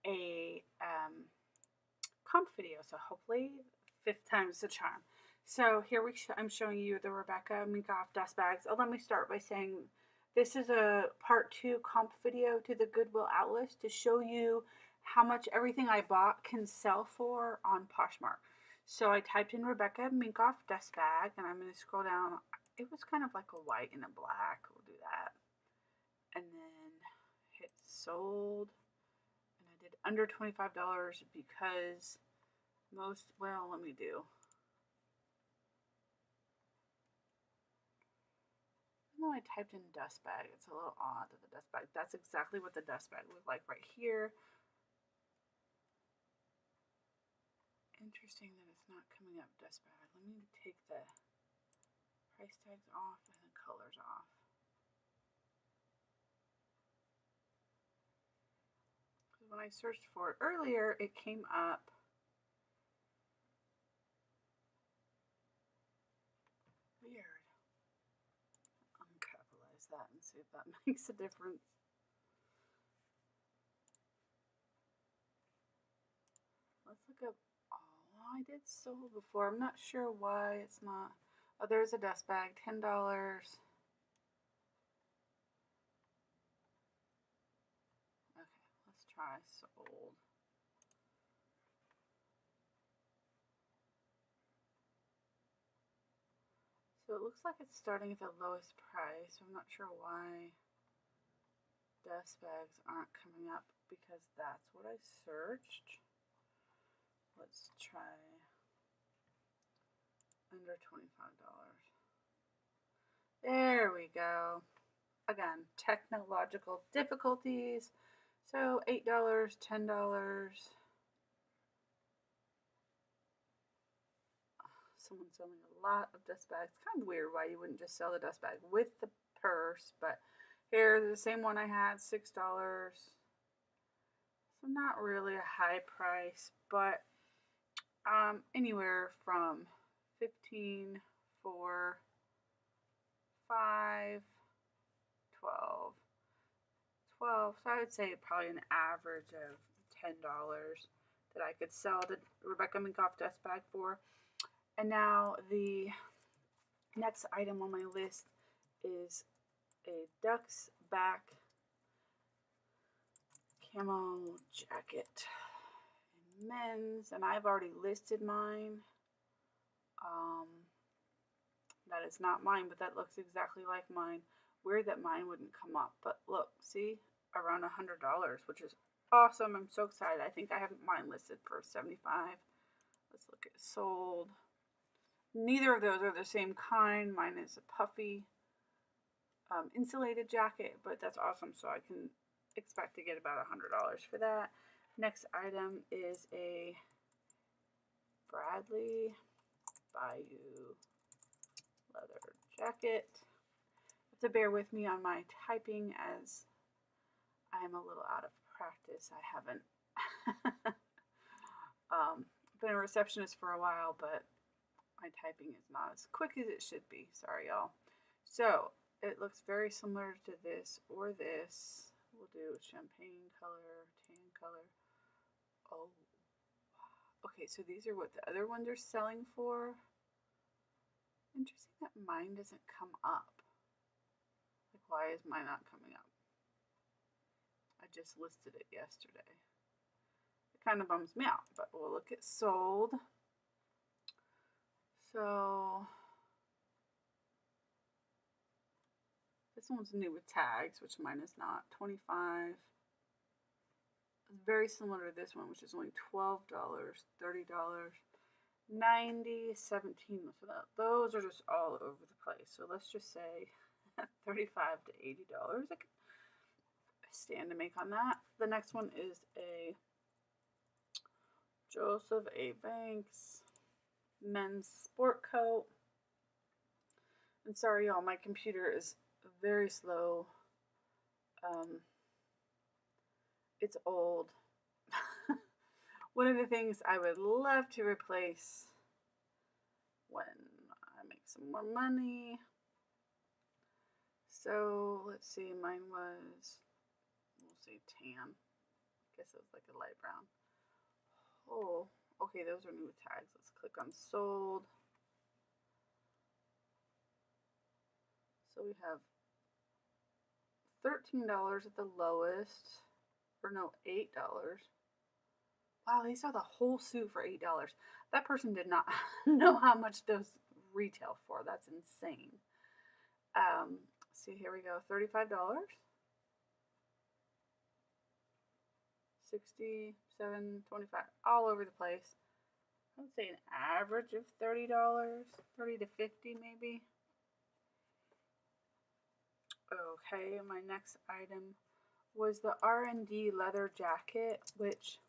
a comp video. So hopefully 5th time's the charm. So here I'm showing you the Rebecca Minkoff dust bags. Oh, let me start by saying this is a part 2 comp video to the Goodwill Outlets to show you how much everything I bought can sell for on Poshmark. So I typed in Rebecca Minkoff dust bag, and I'm going to scroll down. It was kind of like a white and a black. We'll do that. And then hit sold. And I did under $25 because most, well, let me do. No, I typed in dust bag. It's a little odd that the dust bag. That's exactly what the dust bag looked like right here. Interesting that it's not coming up dust bag. Let me take the price tags off and the colors off. When I searched for it earlier, it came up weird. Uncapitalize that and see if that makes a difference. Let's look up. Oh, I did sold before. I'm not sure why it's not. Oh, there's a dust bag, $10. Okay, let's try sold. So it looks like it's starting at the lowest price. I'm not sure why dust bags aren't coming up because that's what I searched. Let's try under $25. There we go. Again, technological difficulties. So $8, $10. Someone's selling a lot of dust bags. Kind of weird why you wouldn't just sell the dust bag with the purse, but here, the same one I had, $6. So not really a high price, but anywhere from 15 for 5, 12, 12. So I would say probably an average of $10 that I could sell the Rebecca Minkoff dust bag for. And now the next item on my list is a duck's back camo jacket in men's, and I've already listed mine. That is not mine, but that looks exactly like mine. Weird that mine wouldn't come up, but look, see, around $100, which is awesome. I'm so excited. I think I have mine listed for 75. Let's look at sold. Neither of those are the same kind. Mine is a puffy insulated jacket, but that's awesome. So I can expect to get about $100 for that. Next item is a Bradley Bayou leather jacket. You have to bear with me on my typing as I'm a little out of practice. I haven't been a receptionist for a while, but my typing is not as quick as it should be. Sorry, y'all. So it looks very similar to this or this. We'll do champagne color, tan color. Oh, okay, so these are what the other ones are selling for. Interesting that mine doesn't come up. Like, why is mine not coming up? I just listed it yesterday. It kind of bums me out, but we'll look at sold. So this one's new with tags, which mine is not. 25. It's very similar to this one, which is only $12, $30, 90, 17. So those are just all over the place. So let's just say $35 to $80. I could stand to make on that. The next one is a Joseph A. Banks men's sport coat. And sorry, y'all, my computer is very slow. It's old. One of the things I would love to replace when I make some more money. So let's see, mine was, we'll say tan. guess it was like a light brown. Oh, okay, those are new tags. Let's click on sold. So we have $13 at the lowest, or no, $8. Wow, they saw the whole suit for $8. That person did not know how much those retail for. That's insane. So here we go, $35. 67.25, all over the place. I would say an average of $30, 30 to 50 maybe. Okay, my next item was the R&D leather jacket, which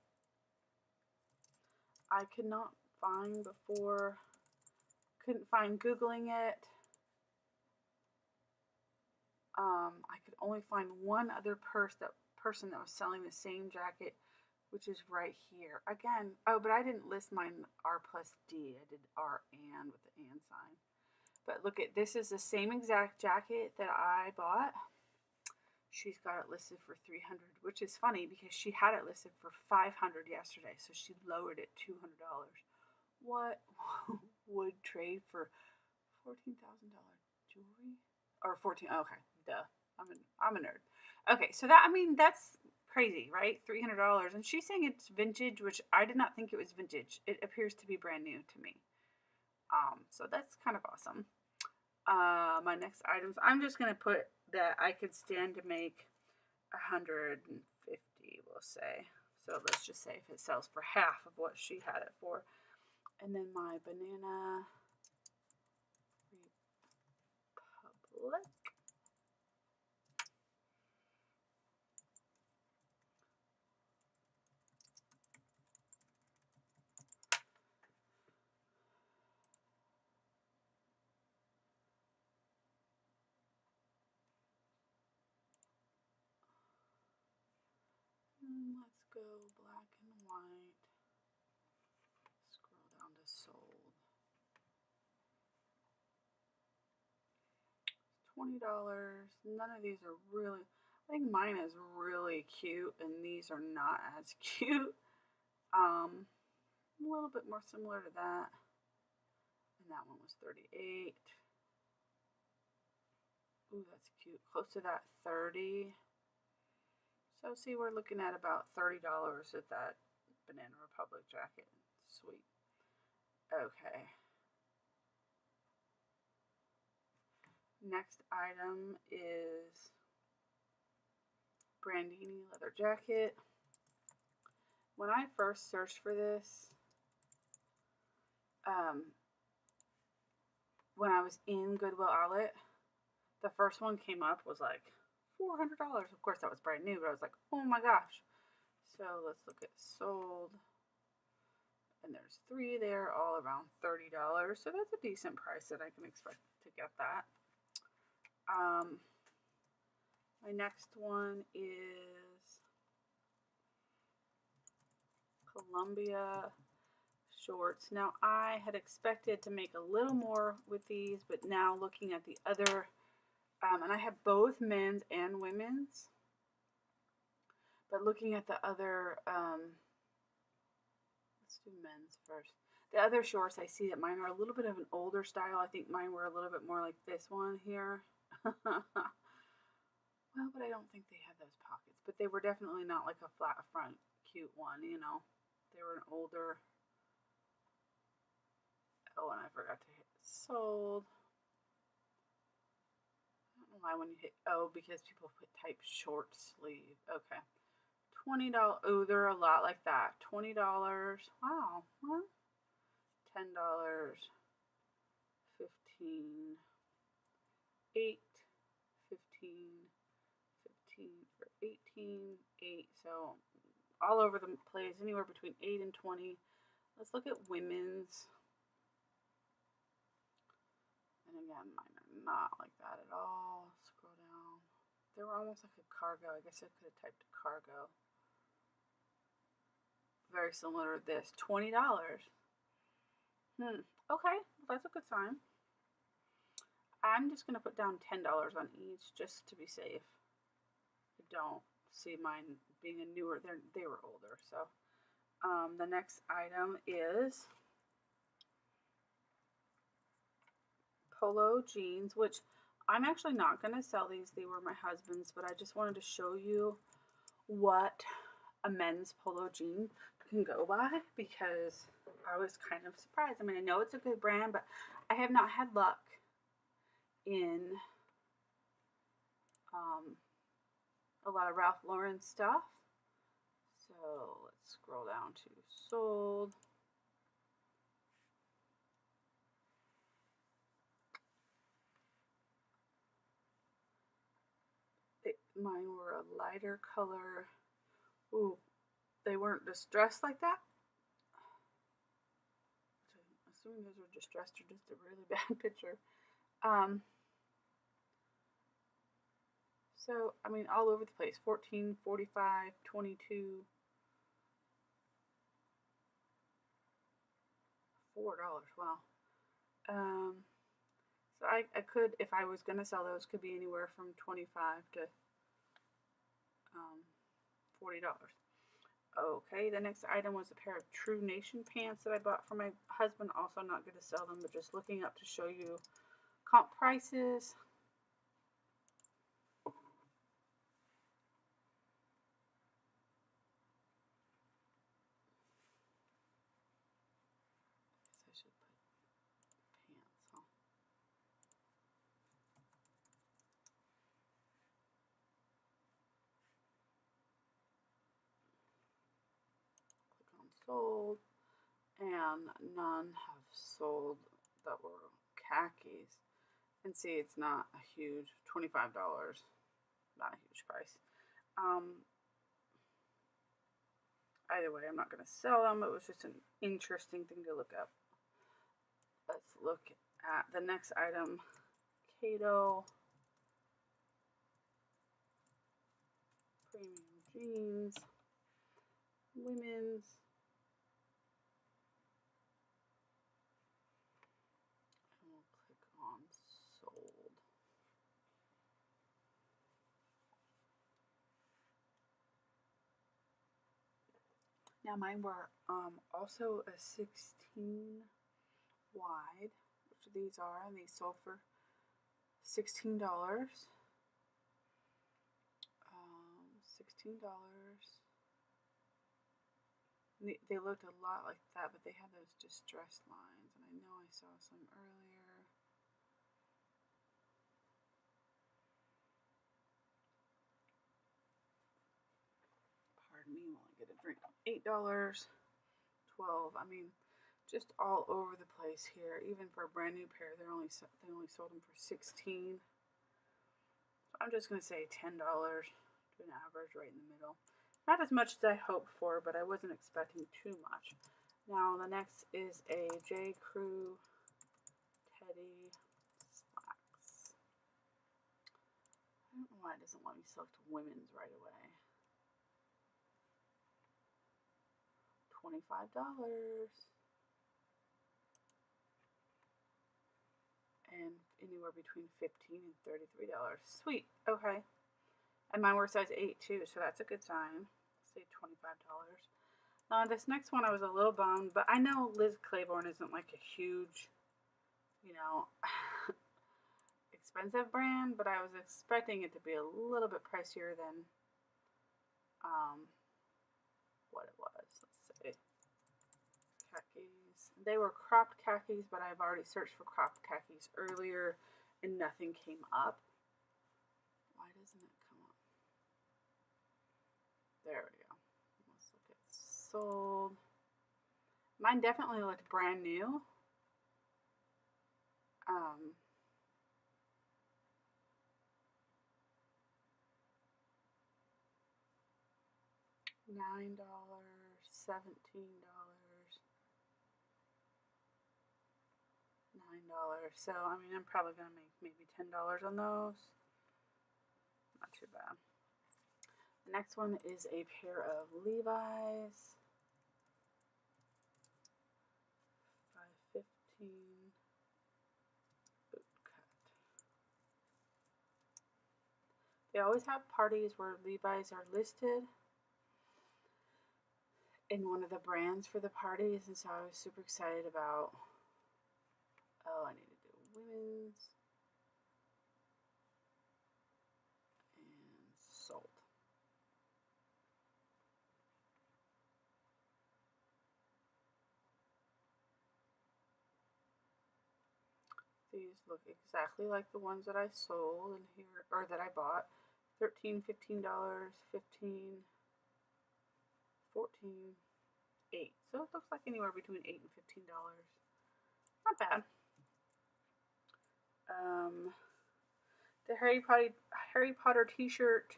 I could not find before. Couldn't find Googling it. I could only find one other person that was selling the same jacket, which is right here. Again, oh, but I didn't list mine R plus D. I did R and with the and sign. But look at, this is the same exact jacket that I bought. She's got it listed for $300, which is funny because she had it listed for $500 yesterday, so she lowered it $200. What would trade for $14,000 jewelry? Or 14? Okay, duh. I'm a nerd. Okay, so that, I mean, that's crazy, right? $300, and she's saying it's vintage, which I did not think it was vintage. It appears to be brand new to me. So that's kind of awesome. My next items, I'm just gonna put that I could stand to make 150, we'll say. So let's just say if it sells for half of what she had it for. And then my Banana Republic. Let's go black and white. Scroll down to sold. $20. None of these are really, I think mine is really cute and these are not as cute. A little bit more similar to that. And that one was 38. Ooh, that's cute. Close to that 30. So see, we're looking at about $30 at that Banana Republic jacket. Sweet. Okay. Next item is Brandini leather jacket. When I first searched for this, when I was in Goodwill Outlet, the first one came up was like $400. Of course, that was brand new, but I was like, oh my gosh. So let's look at sold. And there's 3 there, all around $30. So that's a decent price that I can expect to get that. My next one is Columbia shorts. Now I had expected to make a little more with these, but now looking at the other, and I have both men's and women's, but looking at the other, let's do men's first. The other shorts, I see that mine are a little bit of an older style. I think mine were a little bit more like this one here. Well, but I don't think they had those pockets. But they were definitely not like a flat front cute one, you know. They were an older. Oh, and I forgot to hit sold. I don't know why when you hit O, because people put type short sleeve. Okay. $20. Oh, they're a lot like that. $20. Wow. Well, $10. 15. 8. 15. 15 for 18. 8. So all over the place, anywhere between 8 and 20. Let's look at women's. And again, mine are not like that at all. Scroll down. They were almost like a cargo. I guess I could have typed cargo. Very similar to this. $20. Okay, that's a good sign. I'm just going to put down $10 on each just to be safe. I don't see mine being a newer, they were older. So the next item is polo jeans, which I'm actually not going to sell these. They were my husband's, but I just wanted to show you what a men's polo jean can go by because I was kind of surprised. I mean, I know it's a good brand, but I have not had luck in a lot of Ralph Lauren stuff. So let's scroll down to sold. Mine were a lighter color. Ooh, they weren't distressed like that. I'm assuming those were distressed or just a really bad picture. So, I mean, all over the place. 14, 45, 22, $4. Wow. So I could, if I was going to sell those, could be anywhere from 25 to $40. Okay, the next item was a pair of True Nation pants that I bought for my husband. Also not going to sell them, but just looking up to show you comp prices. I should put pants on. Click on sold, and none have sold that were khakis. And see, it's not a huge $25, not a huge price. Either way, I'm not going to sell them. It was just an interesting thing to look up. Let's look at the next item. Cato premium jeans, women's. And we'll click on sold. Now mine were also a 16 wide, which these are, and these sold for $16. $16. They looked a lot like that, but they had those distressed lines, and I know I saw some earlier. Pardon me while I get a drink. $8, $12. I mean, just all over the place here. Even for a brand new pair, they only sold them for $16. So I'm just gonna say $10 to an average, right in the middle. Not as much as I hoped for, but I wasn't expecting too much. Now the next is a J. Crew Teddy slacks. I don't know why it doesn't let me select women's right away. $25. And anywhere between $15 and $33. Sweet. Okay. And mine were size 8 too, so that's a good sign. Say $25. This next one I was a little bummed, but I know Liz Claiborne isn't like a huge, you know, expensive brand, but I was expecting it to be a little bit pricier than what it was. Let's see. Khakis. They were cropped khakis, but I've already searched for cropped khakis earlier and nothing came up. Why doesn't it come up? There we go. Let's look at sold. Mine definitely looked brand new. $9, $17, $9. So I mean, I'm probably gonna make maybe $10 on those. Not too bad. The next one is a pair of Levi's. $5.15 boot cut. They always have parties where Levi's are listed in one of the brands for the parties, and so I was super excited about. Oh, I need to do women's and sold. These look exactly like the ones that I sold and here, or that I bought. $13, $15, 15, 14, 8. So it looks like anywhere between $8 and $15. Not bad. The Harry Potter T-shirt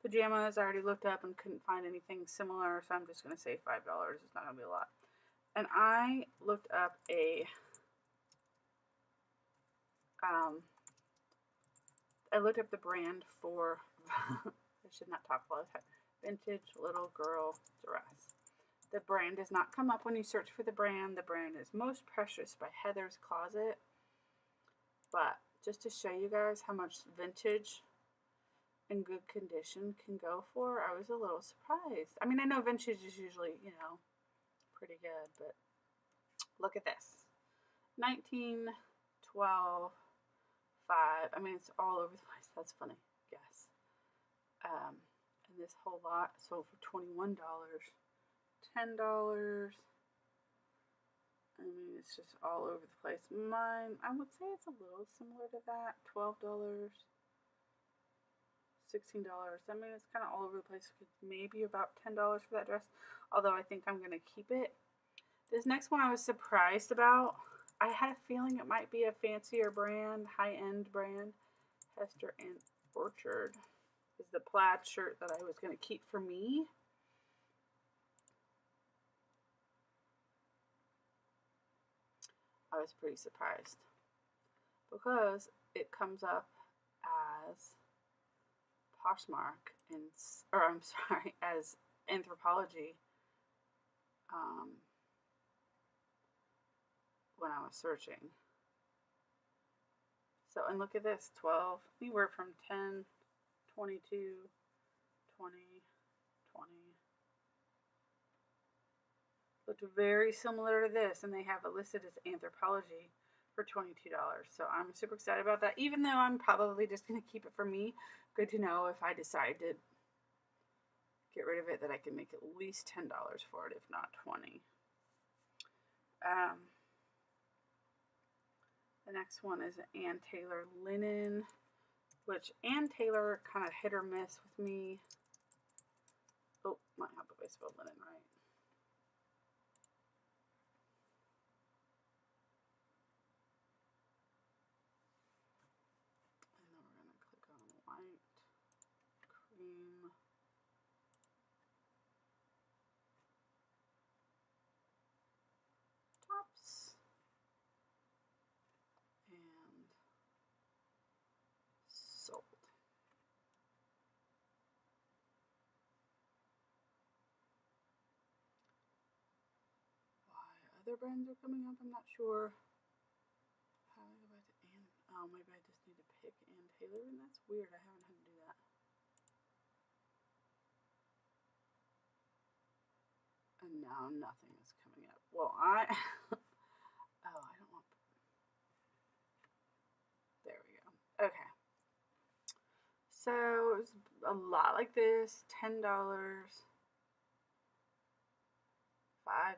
pajamas I already looked up and couldn't find anything similar, so I'm just gonna say $5. It's not gonna be a lot. And I looked up the brand for. I should not talk all the time. Vintage little girl dress. The brand does not come up when you search for the brand. The brand is Most Precious by Heather's Closet. But just to show you guys how much vintage and good condition can go for, I was a little surprised. I mean, I know vintage is usually, pretty good, but look at this. 1912, 5. I mean, it's all over the place. That's funny. Yes. And this whole lot sold for $21, $10. I mean, it's just all over the place. Mine, I would say it's a little similar to that. $12, $16. I mean, it's kind of all over the place. Maybe about $10 for that dress, although I think I'm going to keep it. This next one I was surprised about. I had a feeling it might be a fancier brand, high-end brand. Hester and Orchard is the plaid shirt that I was going to keep for me. I was pretty surprised because it comes up as Poshmark as Anthropologie when I was searching. So, and look at this, 12, anywhere from 10, 22, 20, 20. Looked very similar to this, and they have it listed as Anthropologie for $22. So I'm super excited about that, even though I'm probably just going to keep it for me. Good to know if I decide to get rid of it that I can make at least $10 for it, if not 20. The next one is Ann Taylor linen, which Ann Taylor kind of hit or miss with me. Oh, might have if I spelled linen right. And then we're going to click on white, cream, tops, and sold. Why other brands are coming up, I'm not sure. How do I go back to Ann? Oh, maybe I just need to pick Ann Taylor, and that's weird. I haven't had to do that. And now nothing is coming up. Well, oh, I don't want. There we go. Okay. So it's a lot like this. $10, $5. I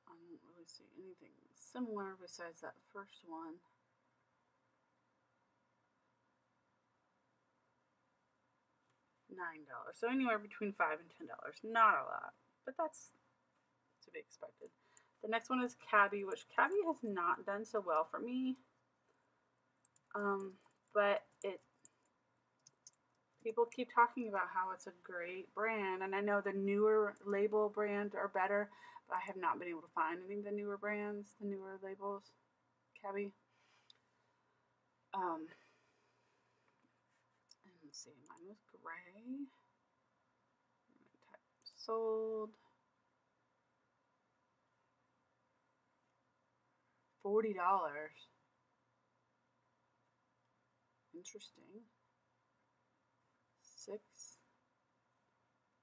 don't really see anything similar besides that first one. $9. So anywhere between $5 and $10. Not a lot, but that's to be expected. The next one is Cabby, which Cabby has not done so well for me. But people keep talking about how it's a great brand, and I know the newer label brands are better, but I have not been able to find any of the newer brands, the newer labels. Cabby. And let's see, mine was gray. I'm gonna type sold. $40. interesting. 6,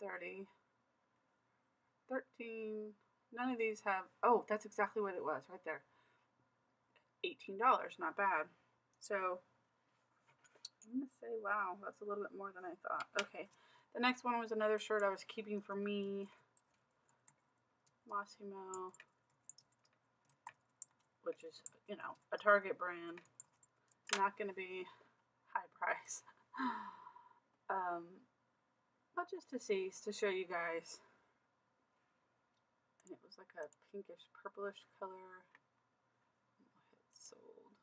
30, 13. None of these have, oh, that's exactly what it was right there. $18, not bad. So I'm going to say, wow, that's a little bit more than I thought. Okay, the next one was another shirt I was keeping for me. Massimo, which is, you know, a Target brand. Not going to be high price. But just to see, to show you guys. And it was like a pinkish, purplish color. It sold.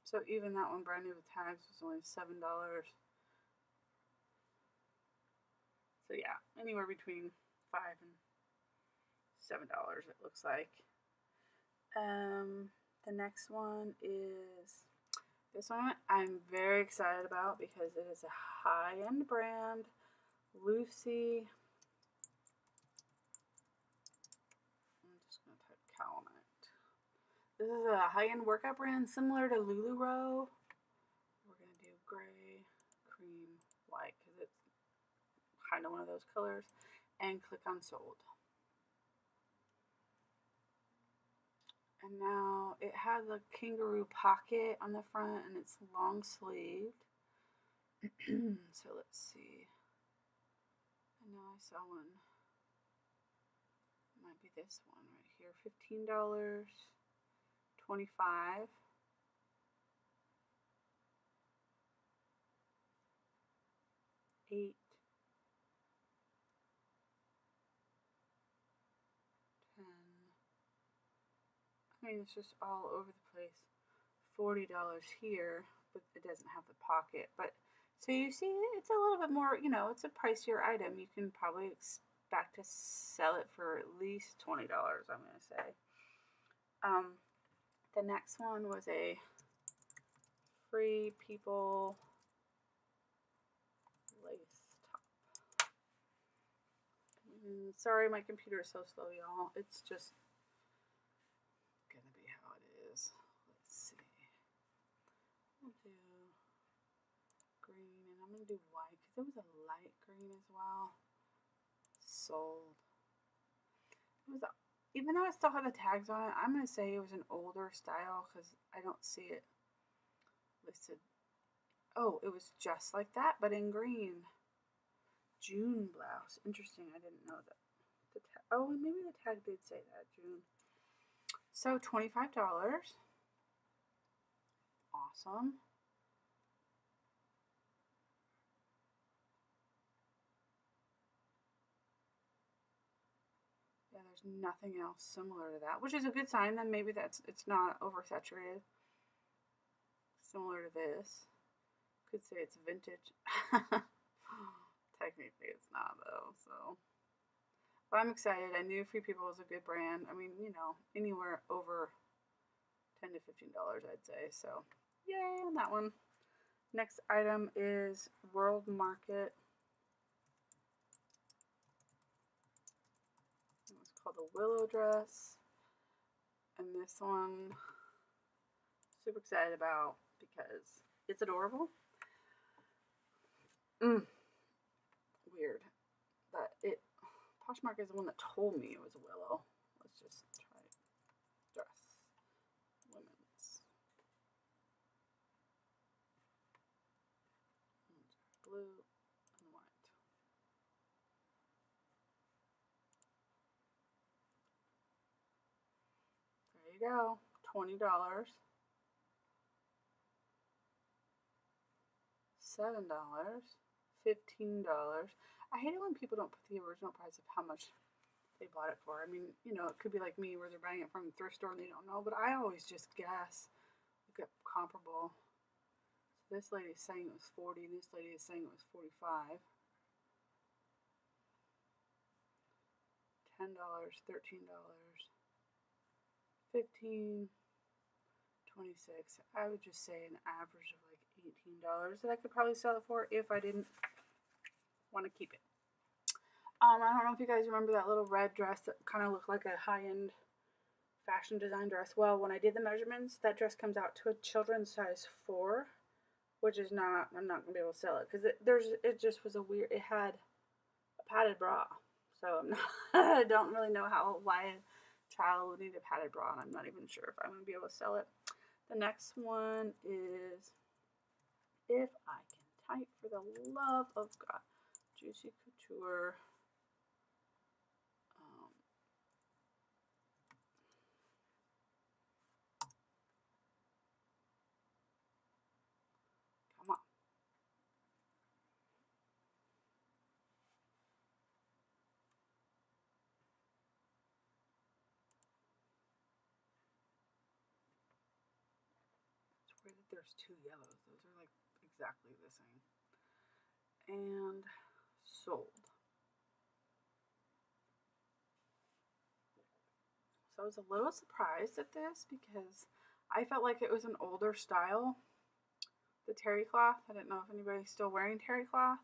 So even that one brand new with tags was only $7. So yeah, anywhere between $5 and $7 it looks like. The next one is this one I'm very excited about because it is a high-end brand, Lucy. I'm just going to type Calamite. This is a high-end workout brand similar to LuLaRoe. We're going to do gray, cream, white because it's kind of one of those colors. And click on sold. And now it has a kangaroo pocket on the front and it's long sleeved. So let's see. I know I saw one. It might be this one right here. $15. 25. $8. 10. I mean, it's just all over the place. $40 here, but it doesn't have the pocket. But so you see, it's a little bit more, you know, it's a pricier item. You can probably expect to sell it for at least $20, I'm going to say. The next one was a Free People lace top. Sorry, my computer is so slow, y'all. It's just going to be how it is. Let's see. I'll do green, and I'm going to do white because it was a light green as well. Sold. It was, even though it still had the tags on it, I'm going to say it was an older style because I don't see it listed. Oh, it was just like that, but in green. June blouse. Interesting. I didn't know that. Oh, maybe the tag did say that, June. So $25. Awesome. Yeah, there's nothing else similar to that, which is a good sign. Then maybe it's not oversaturated. Similar to this. Could say it's vintage. Technically, it's not though. So, but I'm excited. I knew Free People was a good brand. I mean, you know, anywhere over $10 to $15, I'd say. So, yay on that one. Next item is World Market. It's called the Willow Dress. And this one, super excited about because it's adorable. Weird. But Poshmark is the one that told me it was a willow. Let's just try it. Dress. Women's. Blue and white. There you go. $20. $7. $15. I hate it when people don't put the original price of how much they bought it for. I mean, you know, it could be like me where they're buying it from a thrift store and they don't know, but I always just guess. Look at comparable. So this lady is saying it was 40, this lady is saying it was 45. $10, $13, 15, 26. I would just say an average of like $18 that I could probably sell it for if I didn't want to keep it. I don't know if you guys remember that little red dress that kind of looked like a high-end fashion design dress. Well, when I did the measurements, that dress comes out to a children's size 4, which is not, I'm not going to be able to sell it because it just was a weird, it had a padded bra. So I'm not, I don't really know why a child would need a padded bra, and I'm not even sure if I'm going to be able to sell it. The next one is, if I can type for the love of God, Juicy Couture. Come on. It's weird that there's 2 yellows. Those are like exactly the same. And sold. So I was a little surprised at this because I felt like it was an older style. The terry cloth. I didn't know if anybody's still wearing terry cloth.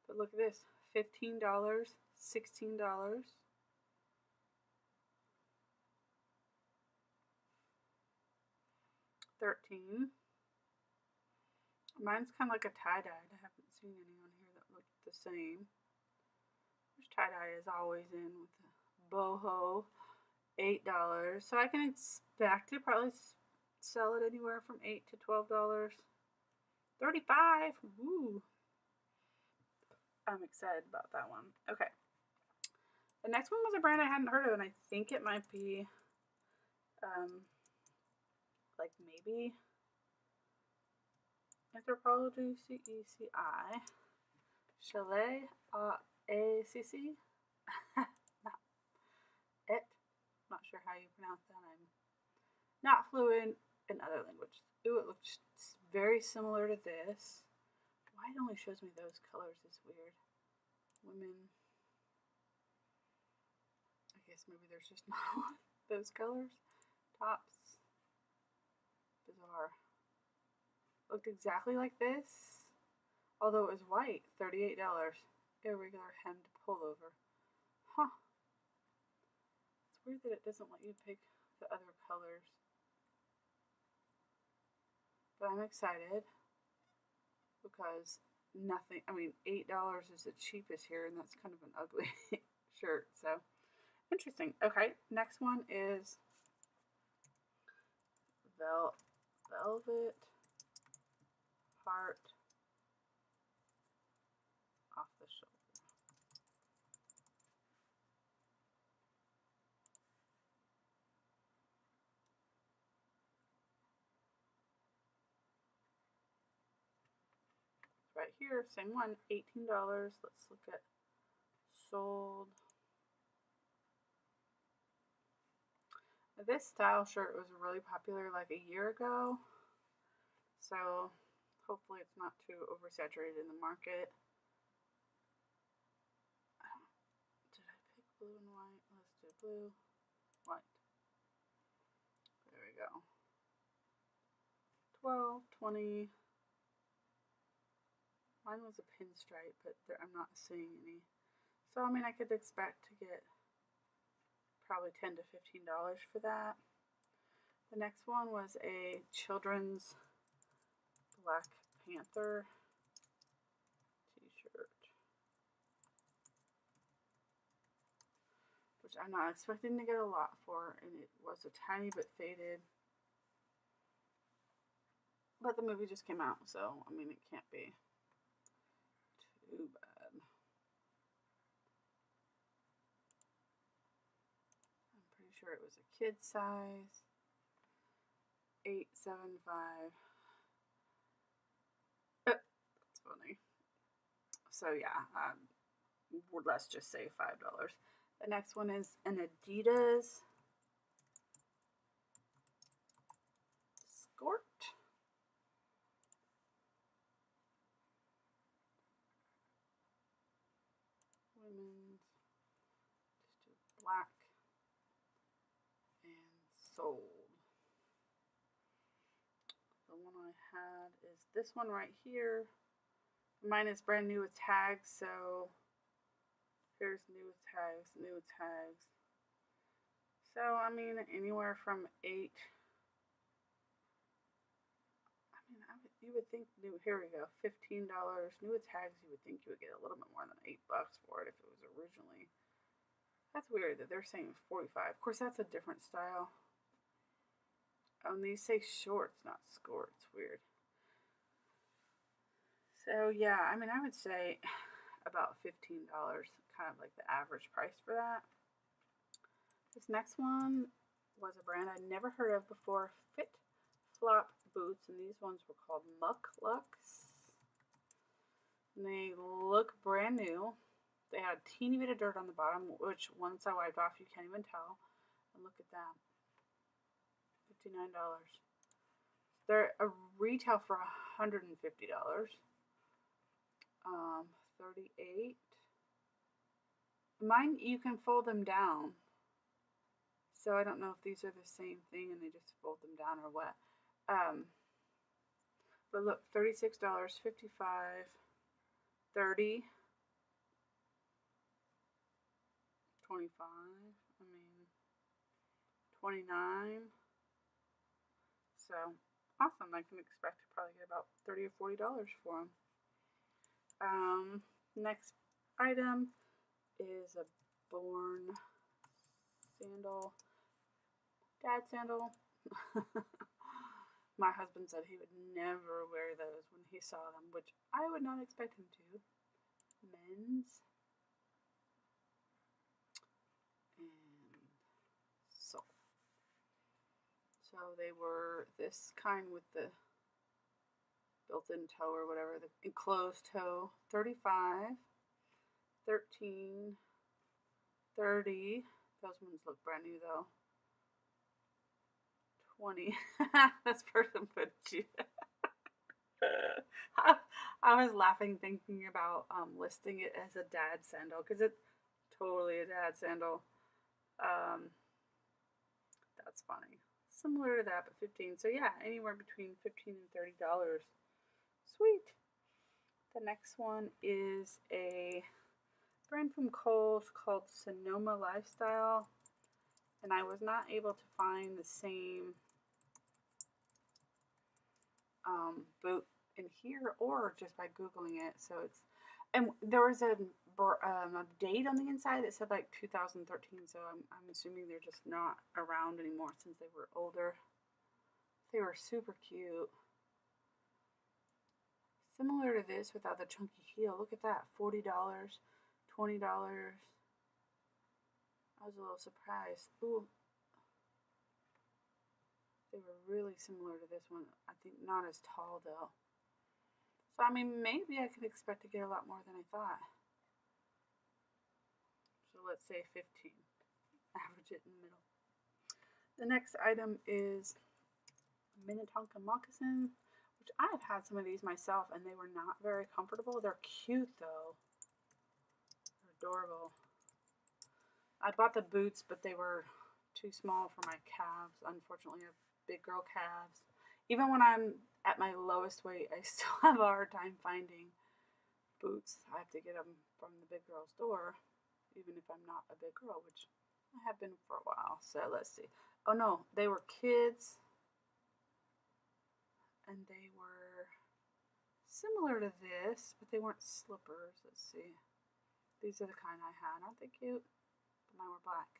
But look at this. $15, $16. $13. Mine's kind of like a tie-dye. I haven't seen any on here that look the same. Which tie-dye is always in with the boho. $8. So I can expect to probably sell it anywhere from $8 to $12. $35. Woo. I'm excited about that one. Okay. The next one was a brand I hadn't heard of, and I think it might be like maybe Anthropologie CECI. Chalet ACC. Not it. Not sure how you pronounce that. I'm not fluent in other languages. Ooh, it looks very similar to this. Why it only shows me those colors is weird. Women. I guess maybe there's just not those colors. Tops. Bizarre. Looked exactly like this, although it was white. $38. Irregular hemmed pullover. Huh. It's weird that it doesn't let you pick the other colors. But I'm excited because nothing, I mean, $8 is the cheapest here, and that's kind of an ugly shirt. So interesting. Okay, next one is velvet heart off the shoulder. Right here, same one, $18. Let's look at sold. This style shirt was really popular like a year ago, so hopefully it's not too oversaturated in the market. Did I pick blue and white? Let's do blue, white. There we go. 12, 20. Mine was a pinstripe, but I'm not seeing any. So, I mean, I could expect to get probably $10 to $15 for that. The next one was a children's Black Panther t-shirt, which I'm not expecting to get a lot for, and it was a tiny bit faded. But the movie just came out, so, I mean, it can't be too bad. I'm pretty sure it was a kid size. $8.75. That's funny. So yeah, let's just say $5. The next one is an Adidas skirt. Women's, just do black and sold. The one I had is this one right here. Mine is brand new with tags, so here's new with tags, new with tags. So, I mean, anywhere from 8. I mean, you would think new. Here we go, $15. New with tags. You would think you would get a little bit more than $8 for it if it was originally. That's weird that they're saying 45. Of course, that's a different style. Oh, and these say shorts, not skirts. Weird. So yeah, I mean, I would say about $15, kind of like the average price for that. This next one was a brand I'd never heard of before, Fit Flop boots, and these ones were called Muck Lux. And they look brand new. They had a teeny bit of dirt on the bottom, which once I wiped off, you can't even tell. And look at that, $59. They're a retail for $150. 38. Mine, you can fold them down. So I don't know if these are the same thing and they just fold them down or what. But look, $36, $55, $30, $25. I mean, $29. So awesome! I can expect to probably get about $30 or $40 for them. Next item is a Born sandal, dad sandal. My husband said he would never wear those when he saw them, which I would not expect him to. Men's. And so they were this kind with the built-in toe or whatever, the enclosed toe. 35, 13, 30. Those ones look brand new though. 20. That's person footage. I was laughing thinking about listing it as a dad sandal because it's totally a dad sandal. That's funny. Similar to that, but 15. So yeah, anywhere between $15 and $30. Sweet. The next one is a brand from Kohl's called Sonoma Lifestyle, and I was not able to find the same boot in here or just by googling it. So it's, and there was a date on the inside that said like 2013. So I'm assuming they're just not around anymore since they were older. They were super cute. Similar to this without the chunky heel. Look at that, $40, $20. I was a little surprised. Ooh. They were really similar to this one. I think not as tall though. So I mean, maybe I could expect to get a lot more than I thought. So let's say 15. Average it in the middle. The next item is Minnetonka moccasin, which I've had some of these myself and they were not very comfortable. They're cute though. They're adorable. I bought the boots, but they were too small for my calves. Unfortunately, I have big girl calves. Even when I'm at my lowest weight, I still have a hard time finding boots. I have to get them from the big girl store, even if I'm not a big girl, which I have been for a while. So let's see. Oh no, they were kids. And they were similar to this, but they weren't slippers. Let's see. These are the kind I had. Aren't they cute? But mine were black.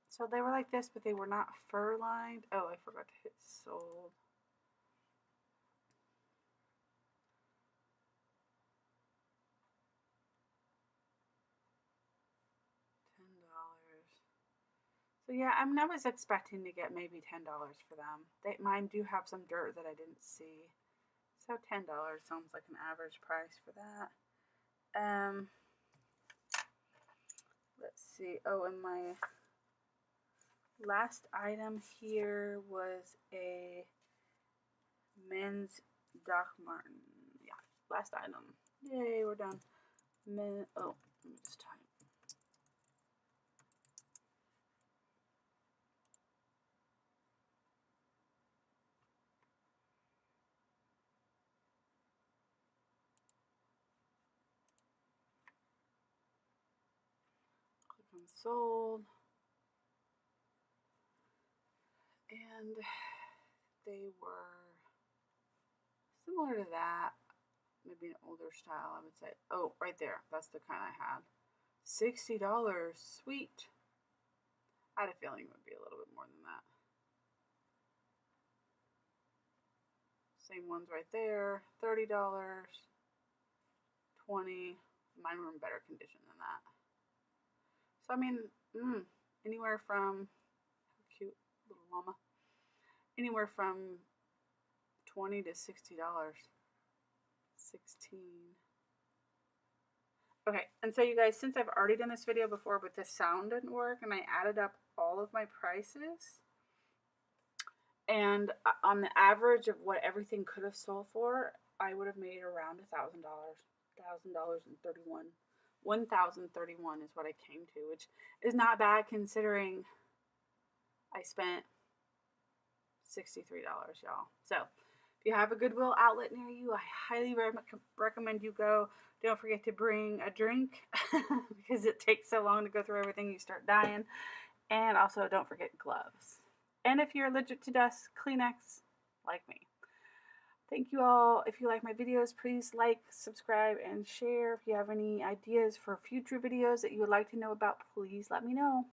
So they were like this, but they were not fur lined. Oh, I forgot to hit sold. $10. So yeah, I mean, I was expecting to get maybe $10 for them. Mine do have some dirt that I didn't see. So $10 sounds like an average price for that. Let's see. Oh, and my last item here was a men's Doc Martin. Yeah, last item. Yay, we're done. Oh, let me just type. Click sold. And they were similar to that. Maybe an older style, I would say. Oh, right there. That's the kind I had. $60. Sweet. I had a feeling it would be a little bit more than that. Same ones right there. $30. 20. Mine were in better condition than that. So I mean, anywhere from, cute little llama, anywhere from $20 to $60. 16. Okay, and so you guys, since I've already done this video before, but the sound didn't work, and I added up all of my prices, and on the average of what everything could have sold for, I would have made around $1,000, $1,031. 1,031 is what I came to, which is not bad considering I spent $63, y'all. So if you have a Goodwill outlet near you, I highly recommend you go. Don't forget to bring a drink because it takes so long to go through everything, you start dying. And also don't forget gloves. And if you're allergic to dust, Kleenex, like me. Thank you all. If you like my videos, please like, subscribe, and share. If you have any ideas for future videos that you would like to know about, please let me know.